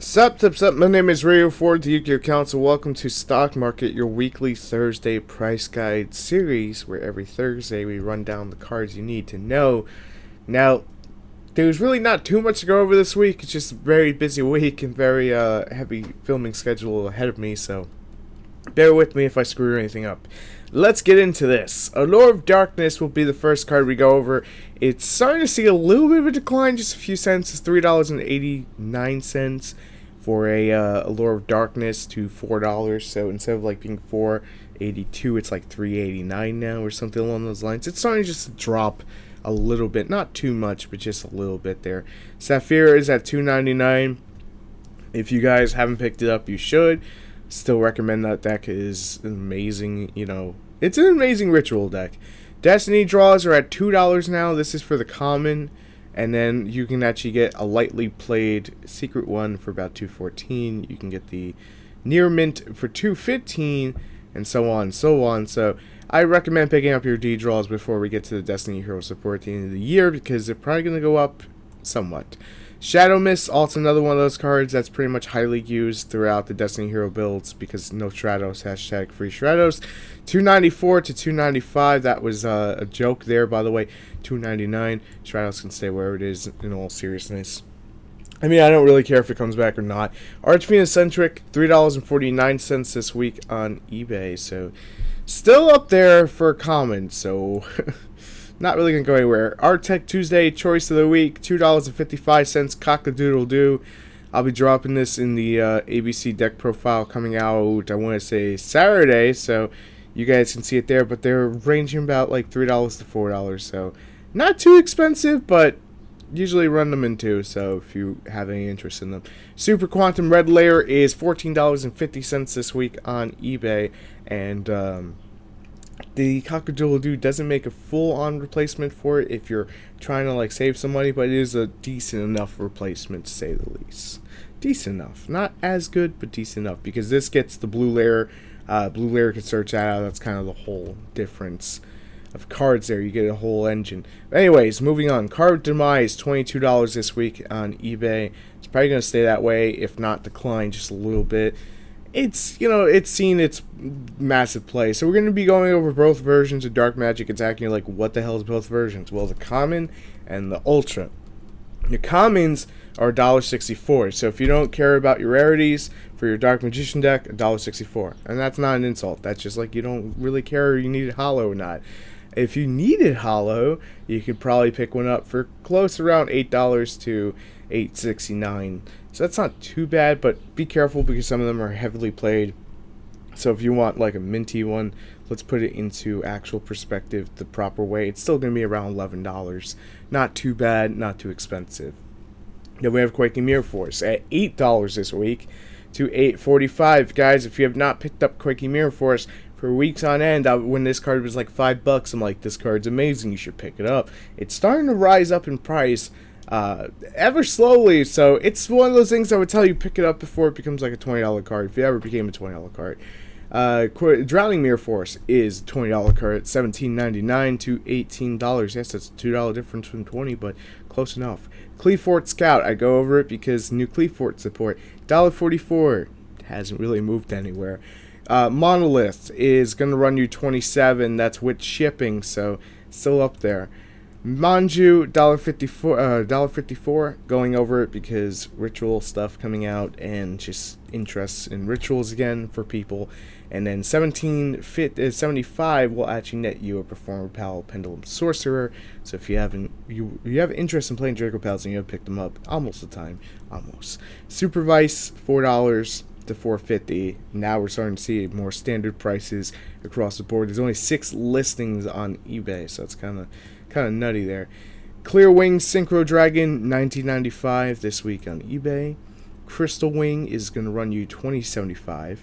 Sup, my name is Ryu for the Yugioh Welcome to Stock Market, your weekly Thursday price guide series, where every Thursday we run down the cards you need to know. Now, there's really not too much to go over this week. It's just a very busy week and very heavy filming schedule ahead of me, so bear with me if I screw anything up. Let's get into this. Allure of Darkness will be the first card we go over. It's starting to see a little bit of a decline, just a few cents. It's $3.89 for a Allure of Darkness to $4. So instead of like being $4.82, it's like $3.89 now or something along those lines. It's starting just to drop a little bit, not too much, but just a little bit there. Sapphire is at $2.99. If you guys haven't picked it up, you should. Still recommend that deck. Is amazing, it's an amazing ritual deck. Destiny draws are at $2 now. This is for the common, and then you can actually get a lightly played secret one for about $2.14. You can get the near mint for $2.15, and so on and so on. So I recommend picking up your D draws before we get to the Destiny Hero support at the end of the year, because they're probably going to go up somewhat. Shadow Mist, also another one of those cards that's pretty much highly used throughout the Destiny Hero builds because no Stratos, hashtag free Stratos. $2.94 to $2.95, that was a joke there, by the way. $2.99, Stratos can stay where it is in all seriousness. I mean, I don't really care if it comes back or not. Archfiend Eccentric, $3.49 this week on eBay, so still up there for common, so not really going to go anywhere. Art Tech Tuesday, Choice of the Week, $2.55, Cock-a-doodle-doo. I'll be dropping this in the ABC deck profile coming out, I want to say, Saturday, so you guys can see it there, but they're ranging about like $3 to $4, so not too expensive, but usually run them in two, so if you have any interest in them. Super Quantum Red Layer is $14.50 this week on eBay, and the Cock-a-doodle-doo doesn't make a full-on replacement for it if you're trying to like save some money, but it is a decent enough replacement to say the least. Decent enough, not as good, but decent enough, because this gets the blue layer. Blue layer can search that out. That's kind of the whole difference of cards there. You get a whole engine. But anyways, moving on. Card Demise, $22 this week on eBay. It's probably going to stay that way, if not decline just a little bit. It's seen its massive play. So we're going to be going over both versions of Dark Magic Attack. You're like, what the hell is both versions? Well, the common and the ultra. The commons are $1.64. So if you don't care about your rarities for your Dark Magician deck, $1.64. And that's not an insult. That's just like you don't really care if you need it hollow or not. If you need it hollow, you could probably pick one up for close around $8 to $8.69. So that's not too bad, but be careful because some of them are heavily played. So if you want like a minty one, let's put it into actual perspective the proper way. It's still going to be around $11. Not too bad, not too expensive. Then we have Quaking Mirror Force at $8 this week to $8.45. Guys, if you have not picked up Quaking Mirror Force for weeks on end, when this card was like $5, I'm like, this card's amazing, you should pick it up. It's starting to rise up in price ever slowly, so it's one of those things I would tell you pick it up before it becomes like a $20 card, if it ever became a $20 card. Drowning Mirror Force is a $20 card, $17.99 to $18. Yes, that's a $2 difference from $20, but close enough. Cleafort Scout, I go over it because new Cleafort support, $1.44, hasn't really moved anywhere. Monolith is going to run you $27, that's with shipping, so still up there. Manju, $1.54, going over it because ritual stuff coming out and just interest in rituals again for people. And then 75 will actually net you a Performer Pal Pendulum Sorcerer. So if you have interest in playing Draco Pals and you have picked them up almost the time, almost. Supervise, $4 to $4.50. Now we're starting to see more standard prices across the board. There's only 6 listings on eBay, so it's kind of nutty there. Clear Wing Synchro Dragon, $19.95 this week on eBay. Crystal Wing is going to run you $20.75.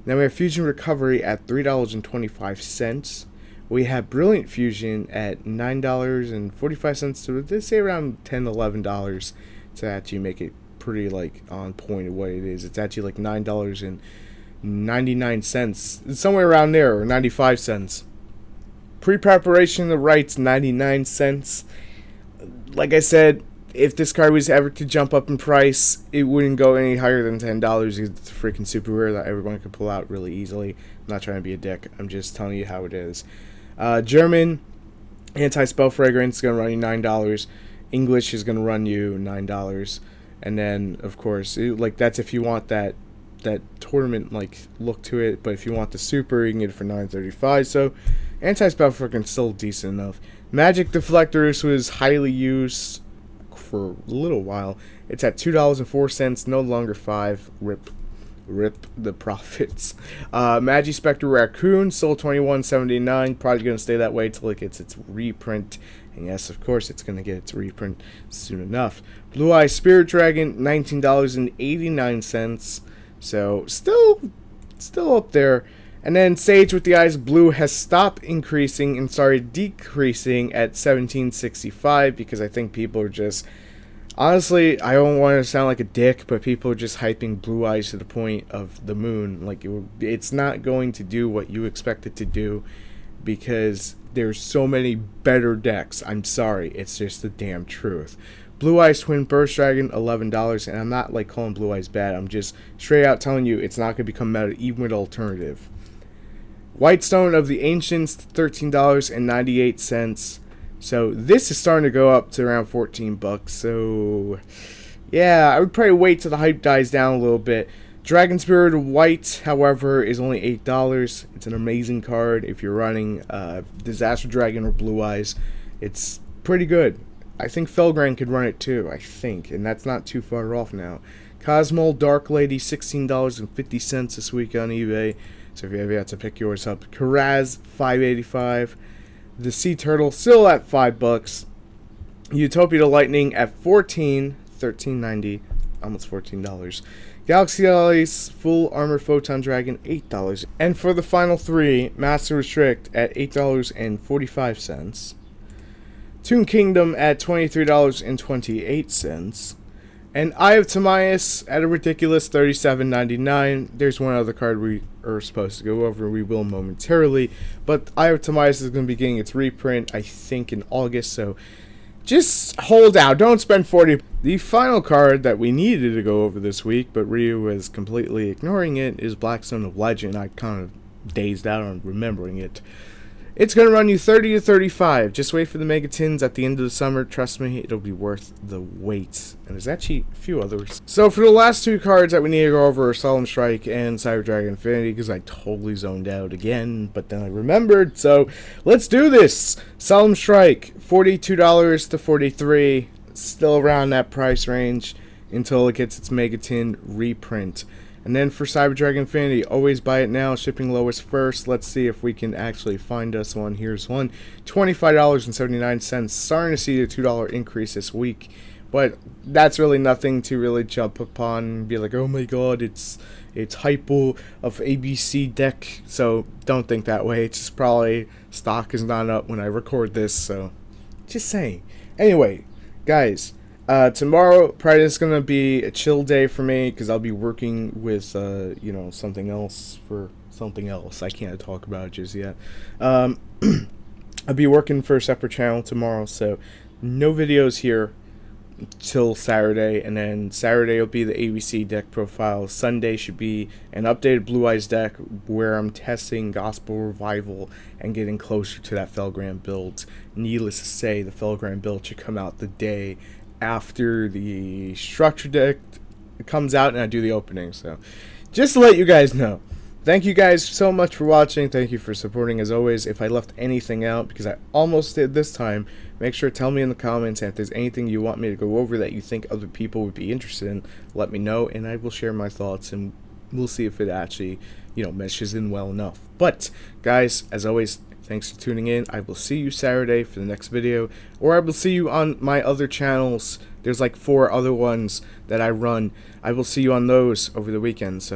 Then we have Fusion Recovery at $3.25. We have Brilliant Fusion at $9.45 to, let's say, around $10, $11 to actually make it pretty like on point of what it is. It's actually like $9.99, somewhere around there, or 95 cents. Pre-preparation of the rights, 99 cents. Like I said, if this card was ever to jump up in price, it wouldn't go any higher than $10. It's a freaking super rare that everyone could pull out really easily. I'm not trying to be a dick. I'm just telling you how it is. German anti-spell fragrance is going to run you $9. English is going to run you $9. And then, of course, that's if you want that tournament look to it. But if you want the super, you can get it for $9.35. So anti-spell fragrance still decent enough. Magic deflectors was highly used for a little while. It's at $2.04, no longer $5. Rip the profits. Magispectre Raccoon sold $21.79. Probably gonna stay that way till it gets its reprint. And yes, of course, it's gonna get its reprint soon enough. Blue Eye Spirit Dragon, $19.89. So still up there. And then Sage with the Eyes Blue has stopped increasing and started decreasing at $17.65 because I think people are just, honestly, I don't want to sound like a dick, but people are just hyping Blue Eyes to the point of the moon. It's not going to do what you expect it to do because there's so many better decks. I'm sorry, it's just the damn truth. Blue Eyes Twin Burst Dragon, $11, and I'm not calling Blue Eyes bad. I'm just straight out telling you it's not going to become meta even with alternative. Whitestone of the Ancients, $13.98. So this is starting to go up to around $14. So yeah, I would probably wait till the hype dies down a little bit. Dragon Spirit White, however, is only $8. It's an amazing card if you're running Disaster Dragon or Blue Eyes. It's pretty good. I think Felgran could run it too, I think, and that's not too far off now. Cosmo Dark Lady, $16.50 this week on eBay. So if you ever have to pick yours up. Karaz, $5.85. The Sea Turtle still at $5. Utopia the Lightning at $13.90, almost $14. Galaxy Allies Full Armor Photon Dragon, $8. And for the final three, Master Restrict at $8.45. Toon Kingdom at $23.28. And Eye of Timaeus at a ridiculous $37.99. There's one other card we are supposed to go over. We will momentarily. But Eye of Timaeus is going to be getting its reprint, I think, in August. So just hold out. Don't spend $40. The final card that we needed to go over this week, but Ryu was completely ignoring it, is Blackstone of Legend. I kind of dazed out on remembering it. It's going to run you $30 to $35. Just wait for the Mega Tins at the end of the summer. Trust me, it'll be worth the wait. And there's actually a few others. So for the last two cards that we need to go over are Solemn Strike and Cyber Dragon Infinity, because I totally zoned out again, but then I remembered. So let's do this. Solemn Strike, $42 to $43. Still around that price range until it gets its Mega Tin reprint. And then for Cyber Dragon Infinity, always buy it now, shipping lowest first. Let's see if we can actually find us one. Here's one, $25.79. Starting to see a $2 increase this week, but that's really nothing to really jump upon and be like, oh my god, it's hypo of ABC deck. So don't think that way. It's just probably stock is not up when I record this, so just saying. Anyway, guys, tomorrow probably is going to be a chill day for me because I'll be working with, something else for something else. I can't talk about it just yet. I'll be working for a separate channel tomorrow, so no videos here till Saturday, and then Saturday will be the ABC deck profile. Sunday should be an updated Blue Eyes deck where I'm testing Gospel Revival and getting closer to that Felgran build. Needless to say, the Felgran build should come out the day after the structure deck comes out and I do the opening. So just to let you guys know, thank you guys so much for watching. Thank you for supporting as always. If I left anything out, because I almost did this time, make sure to tell me in the comments. And if there's anything you want me to go over that you think other people would be interested in, let me know and I will share my thoughts and we'll see if it actually meshes in well enough. But guys, as always, thanks for tuning in. I will see you Saturday for the next video, or I will see you on my other channels. There's like 4 other ones that I run. I will see you on those over the weekend. So